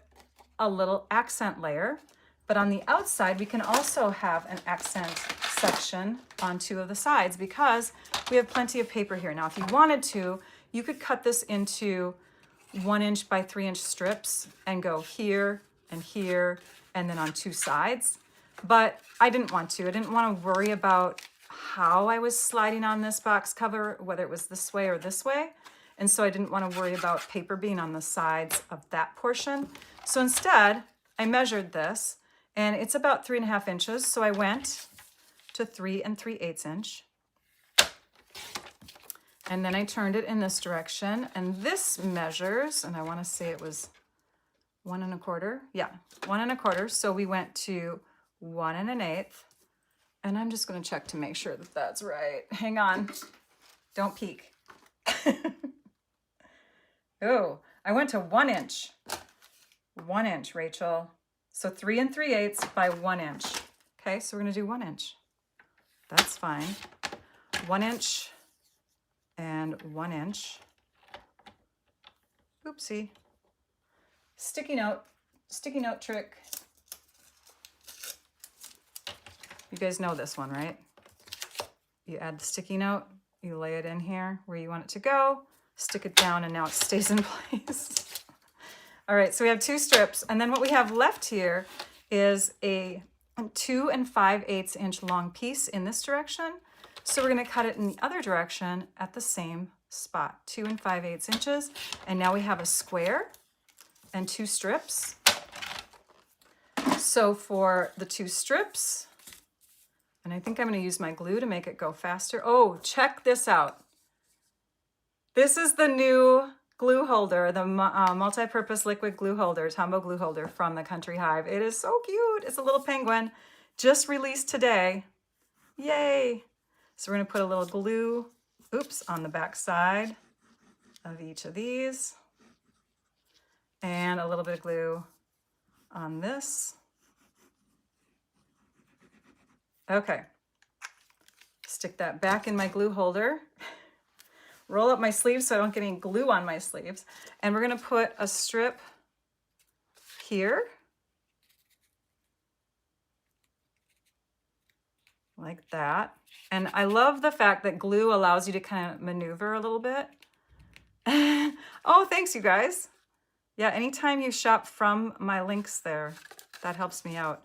[SPEAKER 1] a little accent layer, but on the outside, we can also have an accent section on two of the sides because we have plenty of paper here. Now, if you wanted to, you could cut this into 1 inch by 3 inch strips and go here, and then on two sides. But I didn't want to. I didn't want to worry about how I was sliding on this box cover, whether it was this way or this way. And so I didn't want to worry about paper being on the sides of that portion. So instead, I measured this and it's about 3.5 inches. So I went to 3 3/8 inch. And then I turned it in this direction and this measures, and I want to say it was 1 1/4. Yeah, 1 1/4. So we went to 1 1/8. And I'm just going to check to make sure that that's right. Hang on. Don't peek. Oh, I went to 1 inch. 1 inch, Rachel. So 3 3/8 by 1 inch. Okay, so we're gonna do 1 inch. That's fine. 1 inch and 1 inch. Oopsie. Sticky note trick. You guys know this one, right? You add the sticky note, you lay it in here where you want it to go, stick it down, and now it stays in place. All right, so we have 2 strips, and then what we have left here is a 2 5/8 inch long piece in this direction. So we're gonna cut it in the other direction at the same spot, 2 5/8 inches. And now we have a square and 2 strips. So for the 2 strips, and I think I'm gonna use my glue to make it go faster. Oh, check this out. This is the new glue holder, the multi-purpose liquid glue holder, Tombow glue holder from the Country Hive. It is so cute. It's a little penguin, just released today. Yay. So we're gonna put a little glue, on the back side of each of these, and a little bit of glue on this. Okay, stick that back in my glue holder. Roll up my sleeves so I don't get any glue on my sleeves. And we're gonna put a strip here, like that. And I love the fact that glue allows you to kind of maneuver a little bit. Oh, thanks you guys. Yeah, anytime you shop from my links there, that helps me out.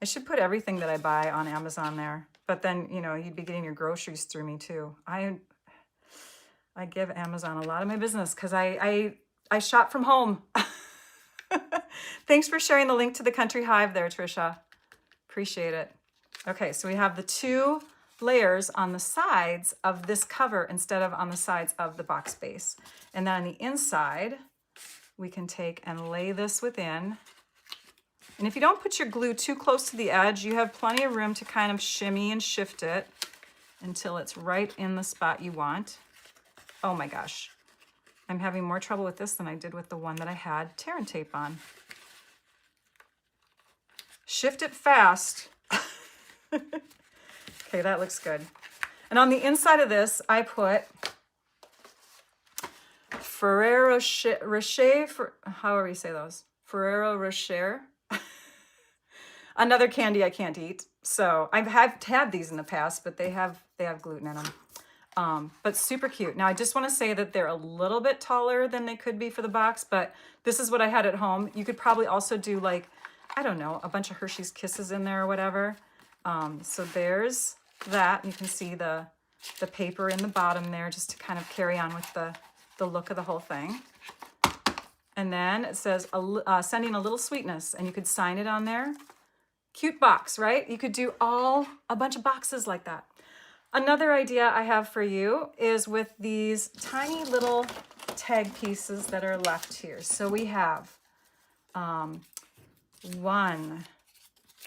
[SPEAKER 1] I should put everything that I buy on Amazon there, but then, you know, you'd be getting your groceries through me too. I give Amazon a lot of my business because I shop from home. Thanks for sharing the link to the Country Hive there, Trisha. Appreciate it. Okay, so we have the 2 layers on the sides of this cover instead of on the sides of the box base. And then on the inside, we can take and lay this within. And if you don't put your glue too close to the edge, you have plenty of room to kind of shimmy and shift it until it's right in the spot you want. Oh my gosh, I'm having more trouble with this than I did with the one that I had tear and tape on. Shift it fast. Okay, that looks good. And on the inside of this, I put Ferrero Rocher, however you say those, Ferrero Rocher. Another candy I can't eat. So I've had these in the past, but they have gluten in them. But super cute. Now I just want to say that they're a little bit taller than they could be for the box, but this is what I had at home. You could probably also do like, I don't know, a bunch of Hershey's Kisses in there or whatever. So there's that. You can see the paper in the bottom there just to kind of carry on with the look of the whole thing. And then it says sending a little sweetness, and you could sign it on there. Cute box, right? You could do a bunch of boxes like that. Another idea I have for you is with these tiny little tag pieces that are left here. So we have 1,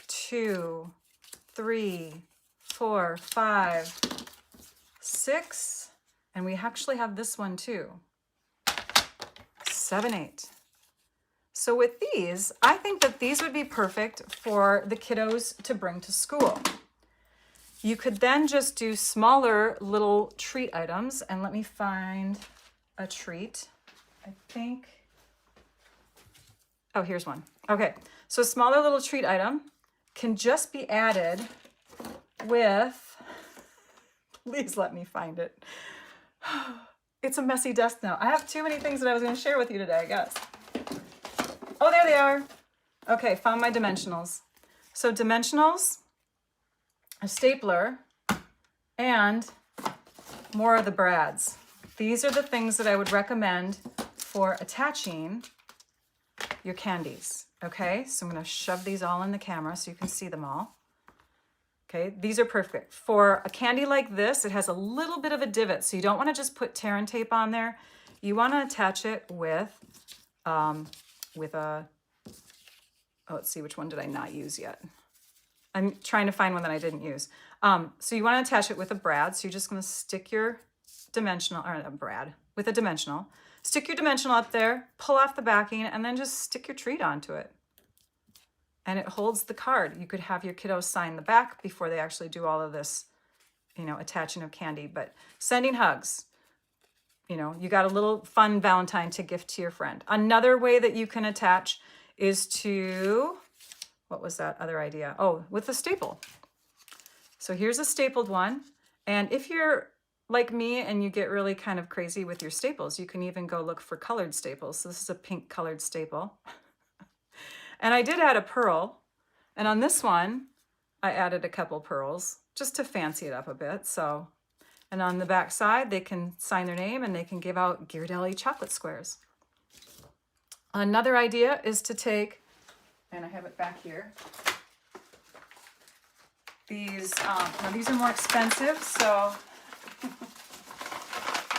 [SPEAKER 1] 2, 3, 4, 5, 6, and we actually have this one too. 7, 8. So with these, I think that these would be perfect for the kiddos to bring to school. You could then just do smaller little treat items, and let me find a treat. I think, oh, here's one. Okay, so a smaller little treat item can just be added with, please let me find it. It's a messy desk now. I have too many things that I was going to share with you today, I guess. Oh, there they are. Okay, found my dimensionals. So dimensionals, a stapler, and more of the brads. These are the things that I would recommend for attaching your candies. Okay, so I'm going to shove these all in the camera so you can see them all. Okay, these are perfect. For a candy like this, it has a little bit of a divot, so you don't want to just put tear and tape on there. You want to attach it with a, oh, let's see, which one did I not use yet? I'm trying to find one that I didn't use. So you want to attach it with a brad. So you're just going to stick your dimensional, or a brad, with a dimensional. Stick your dimensional up there, pull off the backing, and then just stick your treat onto it. and it holds the card. You could have your kiddos sign the back before they actually do all of this, you know, attaching of candy. But sending hugs, you know, you got a little fun Valentine to gift to your friend. Another way that you can attach is to, what was that other idea? Oh, with a staple. So here's a stapled one. And if you're like me and you get really kind of crazy with your staples, you can even go look for colored staples. So this is a pink colored staple. And I did add a pearl. And on this one, I added a couple pearls just to fancy it up a bit. So, and on the back side, they can sign their name and they can give out Ghirardelli chocolate squares. Another idea is to take, and I have it back here, these, now these are more expensive, so,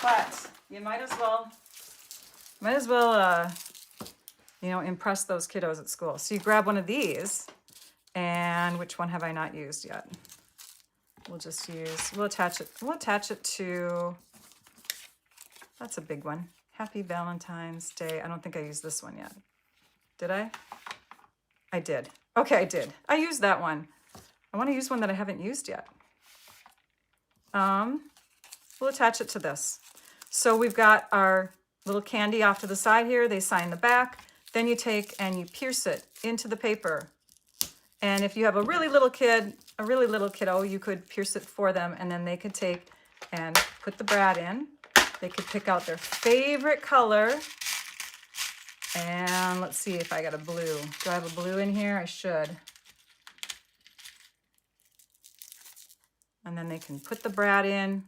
[SPEAKER 1] but you might as well, you know, impress those kiddos at school. So you grab one of these, and which one have I not used yet? We'll just use, we'll attach it to, that's a big one. Happy Valentine's Day. I don't think I used this one yet. Did I? I did. Okay, I did. I used that one. I want to use one that I haven't used yet. We'll attach it to this. So we've got our little candy off to the side here. They sign the back. Then you take and you pierce it into the paper. And if you have a really little kid, a really little kiddo, you could pierce it for them, and then they could take and put the brad in. They could pick out their favorite color. And let's see if I got a blue. Do I have a blue in here? I should. And then they can put the brad in.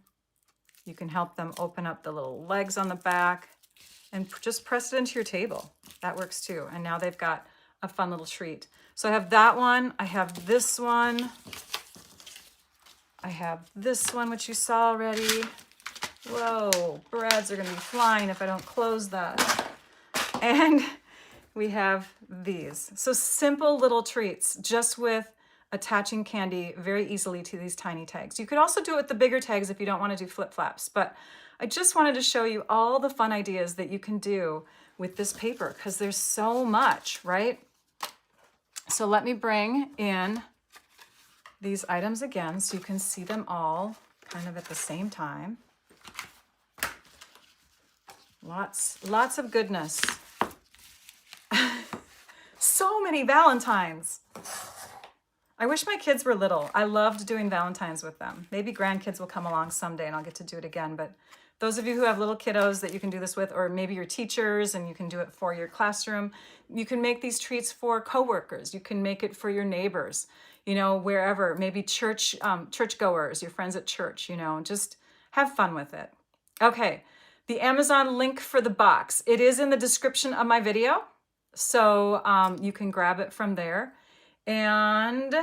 [SPEAKER 1] You can help them open up the little legs on the back and just press it into your table. That works too. And now they've got a fun little treat. So I have that one. I have this one. I have this one, which you saw already. Whoa, brads are gonna be flying if I don't close that. And we have these. So simple little treats, just with attaching candy very easily to these tiny tags. You could also do it with the bigger tags if you don't want to do flip-flaps, but I just wanted to show you all the fun ideas that you can do with this paper, because there's so much, right? So let me bring in these items again so you can see them all kind of at the same time. Lots of goodness. So many Valentines. I wish my kids were little. I loved doing Valentines with them. Maybe grandkids will come along someday and I'll get to do it again. But those of you who have little kiddos that you can do this with, or maybe your teachers and you can do it for your classroom, you can make these treats for coworkers. You can make it for your neighbors, you know, wherever, maybe churchgoers, your friends at church, you know, just have fun with it. Okay, the Amazon link for the box, it is in the description of my video. So you can grab it from there. And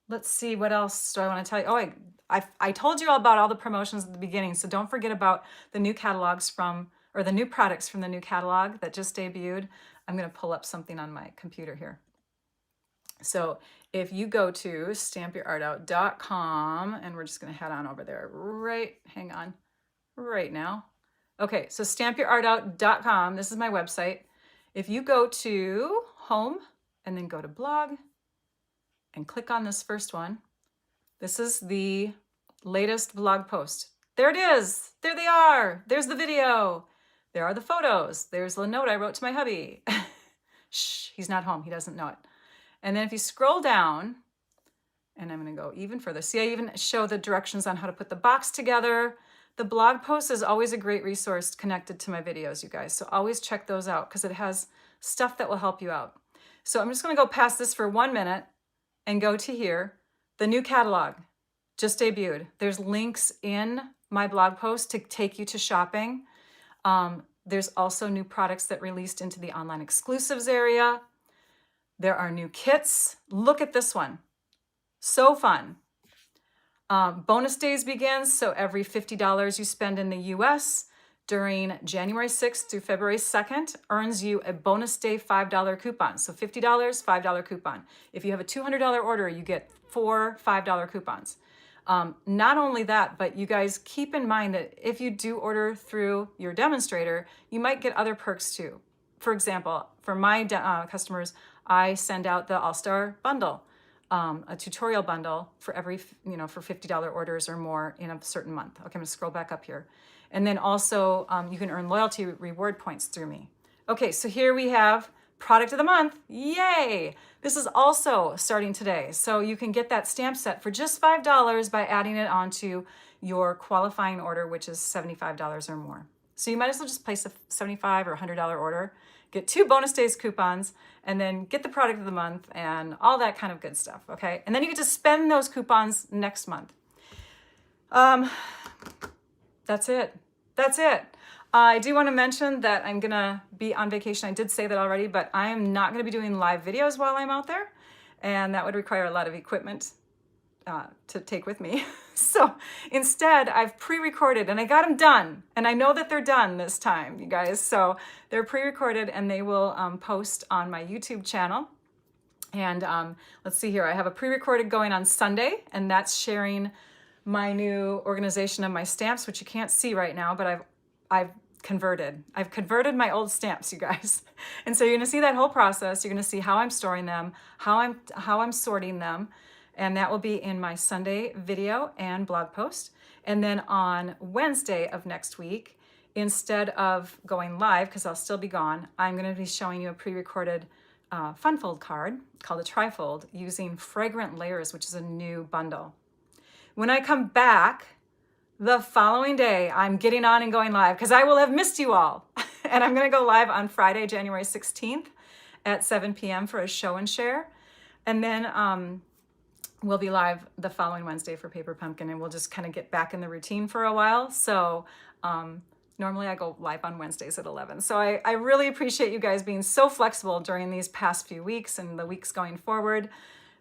[SPEAKER 1] let's see, what else do I want to tell you? Oh, I told you all about all the promotions at the beginning, so don't forget about the new catalogs or the new products from the new catalog that just debuted. I'm going to pull up something on my computer here. So if you go to stampyourartout.com, and we're just going to head on over there right now. Okay, so stampyourartout.com, this is my website. If you go to home and then go to blog and click on this first one, this is the latest blog post. There it is. There they are. There's the video. There are the photos. There's the note I wrote to my hubby. Shh, he's not home. He doesn't know it. And then if you scroll down, and I'm going to go even further. See, I even show the directions on how to put the box together. The blog post is always a great resource connected to my videos, you guys. So always check those out because it has stuff that will help you out. So I'm just going to go past this for 1 minute and go to here. The new catalog just debuted. There's links in my blog post to take you to shopping. There's also new products that released into the online exclusives area. There are new kits. Look at this one. So fun. Bonus days begins, so every $50 you spend in the US during January 6th through February 2nd earns you a bonus day $5 coupon. So $50, $5 coupon. If you have a $200 order, you get 4 $5 coupons. Not only that, but you guys keep in mind that if you do order through your demonstrator, you might get other perks too. For example, for my customers, I send out the All-Star bundle, a tutorial bundle for every, for $50 orders or more in a certain month. Okay, I'm gonna scroll back up here. And then also you can earn loyalty reward points through me. Okay, so here we have product of the month. Yay! This is also starting today. So you can get that stamp set for just $5 by adding it onto your qualifying order, which is $75 or more. So you might as well just place a $75 or $100 order, get 2 bonus days coupons, and then get the product of the month and all that kind of good stuff, okay? And then you get to spend those coupons next month. That's it. That's it. I do want to mention that I'm going to be on vacation. I did say that already, but I am not going to be doing live videos while I'm out there, and that would require a lot of equipment to take with me. So instead, I've pre-recorded, and I got them done, and I know that they're done this time, you guys. So they're pre-recorded, and they will post on my YouTube channel. And let's see here. I have a pre-recorded going on Sunday, and that's sharing my new organization of my stamps, which you can't see right now, but I've converted my old stamps, you guys. And so you're gonna see that whole process. You're gonna see how I'm storing them, how I'm sorting them, and that will be in my Sunday video and blog post. And then on Wednesday of next week, instead of going live, because I'll still be gone, I'm gonna be showing you a pre-recorded fun fold card called a trifold using Fragrant Layers, which is a new bundle. When I come back, the following day, I'm getting on and going live because I will have missed you all. And I'm going to go live on Friday, January 16th at 7 p.m. for a show and share. And then we'll be live the following Wednesday for Paper Pumpkin, and we'll just kind of get back in the routine for a while. So normally I go live on Wednesdays at 11. So I really appreciate you guys being so flexible during these past few weeks and the weeks going forward,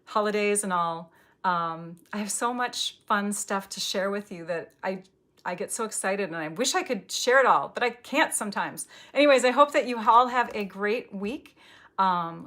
[SPEAKER 1] holidays and all. I have so much fun stuff to share with you that I get so excited, and I wish I could share it all, but I can't sometimes. Anyways, I hope that you all have a great week.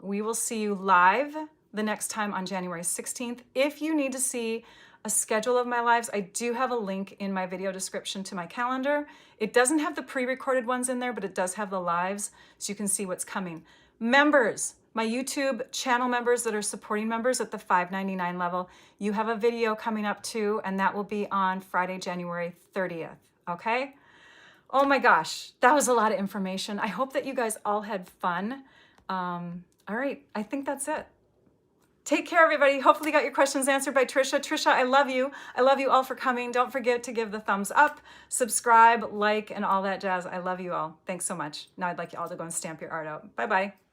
[SPEAKER 1] We will see you live the next time on January 16th. If you need to see a schedule of my lives, I do have a link in my video description to my calendar. It doesn't have the pre-recorded ones in there, but it does have the lives, so you can see what's coming. Members, my YouTube channel members that are supporting members at the $5.99 level, you have a video coming up too, and that will be on Friday, January 30th, okay? Oh my gosh, that was a lot of information. I hope that you guys all had fun. All right, I think that's it. Take care, everybody. Hopefully you got your questions answered by Trisha. Trisha, I love you. I love you all for coming. Don't forget to give the thumbs up, subscribe, like, and all that jazz. I love you all. Thanks so much. Now I'd like you all to go and stamp your art out. Bye-bye.